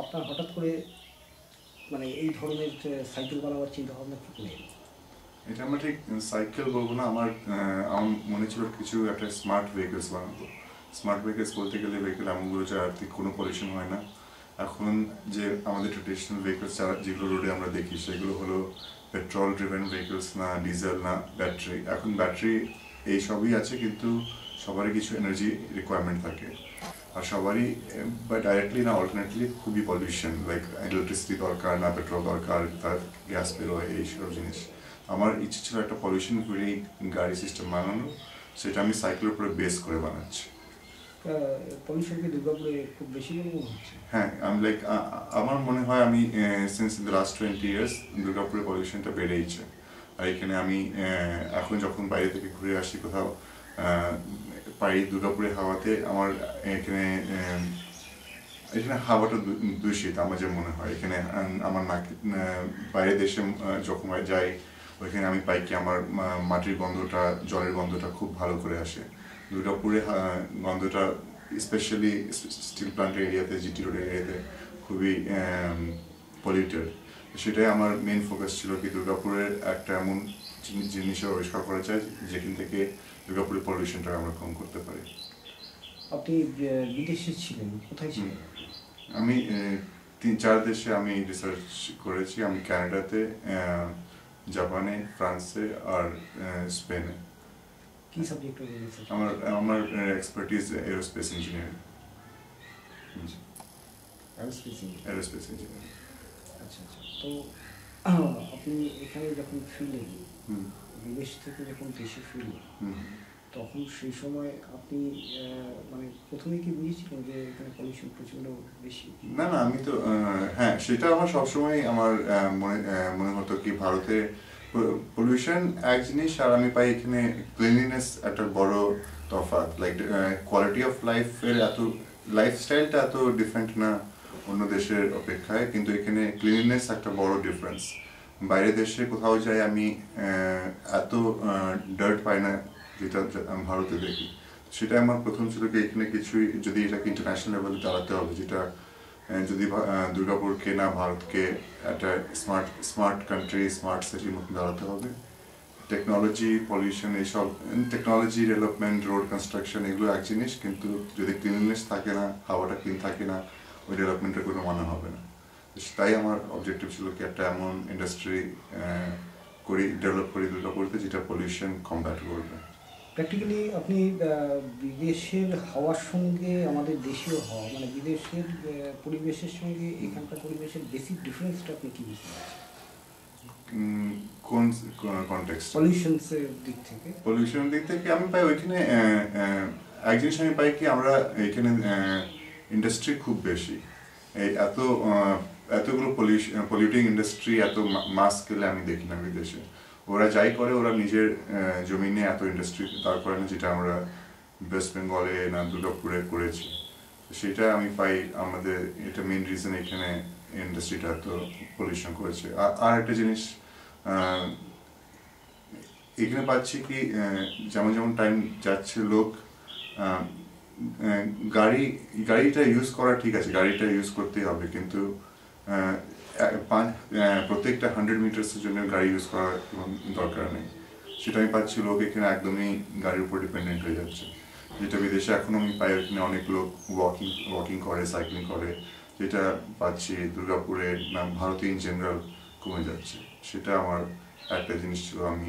আপনার হঠাৎ করে মানে এই ধরনের সাইকেল বানাবার চিন্তা ভাবনা কি করে এলো? এটা আমরা ঠিক সাইকেল বলবো না, আমার আমার মনে ছিল কিছু একটা স্মার্ট ভেহিকলস বানাবো। স্মার্ট ভেহিকলস বলতে গেলে ভেহিকল এমনগুলো যাতে কোনো পলিউশন হয় না। এখন যে আমাদের ট্রেডিশনাল ভেহিকলস যেগুলো রোডে আমরা দেখি সেগুলো হলো পেট্রোল ড্রিভেন ভেহিকলস না, ডিজেল না, ব্যাটারি। এখন ব্যাটারি এই সবই আছে, কিন্তু সবারই কিছু এনার্জি রিকোয়ারমেন্ট থাকে, আর সবারই বা ডাইরেক্টলি না অল্টারনেটলি খুবই পলিউশন, লাইক ইলেকট্রিসিটি দরকার না, পেট্রোল দরকার, তার গ্যাস বেরোয়, এইসব জিনিস। আমার ইচ্ছে ছিল একটা পলিউশন ফ্রি গাড়ি সিস্টেম বানানো, সেটা আমি সাইকেলের উপরে বেস করে বানাচ্ছি। পলিউশন কি দুর্গাপুরে খুব বেশি বলে মনে হচ্ছে? হ্যাঁ, আমি লাইক আমার মনে হয় আমি সিন্স দ্য লাস্ট 20 years দুর্গাপুরে পলিউশনটা বেড়েইছে। আর এখানে আমি এখন যখন বাইরে থেকে ঘুরে আসি কোথাও পাই দুর্গাপুরের হাওয়াতে, আমার এখানে এখানে হাওয়াটা দূষিত আমার যে মনে হয়। এখানে আমার বাইরের দেশে যখন যাই ওইখানে আমি পাই কি আমার মাটির গন্ধটা, জলের গন্ধটা খুব ভালো করে আসে। দুর্গাপুরে গন্ধটা স্পেশালি স্টিল প্লান্ট এরিয়াতে, জিটি রোড এরিয়াতে খুবই পলিউটেড। সেটাই আমার মেইন ফোকাস ছিল কি দুর্গাপুরের একটা এমন জিনিসের আবিষ্কার করা যায় যেখান থেকে দুর্গাপুরের পলিউশনটা আমরা কম করতে পারি। আপনি বিদেশে ছিলেন, কোথায় ছিলেন? আমি 3-4 দেশে আমি রিসার্চ করেছি। আমি কানাডাতে, জাপানে, ফ্রান্সে আর স্পেনে। কি সাবজেক্টে রিসার্চ? আমার expertise aerospace engineering. Aerospace engineering. আচ্ছা আচ্ছা। তো আপনি এখানে যখন ফিরলেন, বিদেশ থেকে যখন দেশে ফিরলেন, তখন সেই সময় আপনি মানে প্রথমে কি বুঝেছিলেন যে এখানে পলিউশন প্রচণ্ড বেশি? না না, আমি তো হ্যাঁ, সেটা আমার সবসময় আমার মনে হতো কি ভারতে পলিউশন এক জিনিস, আর আমি পাই এখানে ক্লিনলিনেস একটা বড় তফাৎ। লাইক কোয়ালিটি অফ লাইফের লাইফস্টাইলটা এত ডিফারেন্ট না অন্য দেশের অপেক্ষায়, কিন্তু এখানে ক্লিনলিনেস একটা বড় ডিফারেন্স। বাইরের দেশে কোথাও যাই আমি এত ডার্ট পাই না যেটা আমি ভারতে দেখি। সেটা আমার প্রথম ছিল কি এখানে কিছুই যদি এটাকে ইন্টারন্যাশনাল লেভেলে দাঁড়াতে হবে, যেটা যদি দুর্গাপুরকে না ভারতকে একটা স্মার্ট কান্ট্রি, স্মার্ট সিটির মতো দাঁড়াতে হবে। টেকনোলজি, পলিউশন, এইসব টেকনোলজি ডেভেলপমেন্ট, রোড কনস্ট্রাকশন এগুলো এক জিনিস, কিন্তু যদি ক্লিননেস থাকে না, হাওয়াটা ক্লিন থাকে না, ওই ডেভেলপমেন্টের কোনো মানে হবে না। তাই আমার অবজেক্টিভ ছিল কি একটা এমন ইন্ডাস্ট্রি ডেভেলপ করি দুর্গাপুরতে যেটা পলিউশন কমব্যাট করবে। প্র্যাকটিক্যালি আপনি বিদেশের হাওয়ার সঙ্গে আমাদের দেশীয় হাওয়া, মানে বিদেশের পরিবেশের সঙ্গে এখানকার পরিবেশের বেসিক ডিফারেন্সটা আপনি কী বুঝতে পারছেন? কোন কনটেক্সট? পলিউশনের দিক থেকে আমি পাই ওইখানে এক জিনিস আমি পাই কি আমরা এখানে ইন্ডাস্ট্রি খুব বেশি, এই এতগুলো পলিউটিং ইন্ডাস্ট্রি এত মাস স্কেলে আমি দেখি না বিদেশে। ওরা যাই করে ওরা নিজের জমিনে এত ইন্ডাস্ট্রি দাঁড় করে না, যেটা আমরা ওয়েস্ট বেঙ্গলে না দুর্গাপুরে করেছি। সেটা আমি পাই আমাদের এটা মেইন রিজন এখানে ইন্ডাস্ট্রিটা এত পলিউশন করেছে। আর একটা জিনিস এখানে পাচ্ছি কি যেমন যেমন টাইম যাচ্ছে লোক গাড়িটা ইউজ করা ঠিক আছে, গাড়িটা ইউজ করতেই হবে, কিন্তু প্রত্যেকটা 100 মিটার্সের জন্য গাড়ি ইউজ করার দরকার নেই। সেটা আমি পাচ্ছি লোক এখানে একদমই গাড়ির উপর ডিপেন্ডেন্ট হয়ে যাচ্ছে, যেটা বিদেশে এখনো আমি পাই এখানে অনেক লোক ওয়াকিং করে, সাইক্লিং করে, যেটা পাচ্ছি দুর্গাপুরে না ভারতে ইন জেনারেল কমে যাচ্ছে। সেটা আমার একটা জিনিস ছিল আমি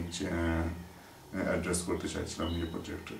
অ্যাড্রেস করতে চাইছিলাম এই প্রজেক্টে।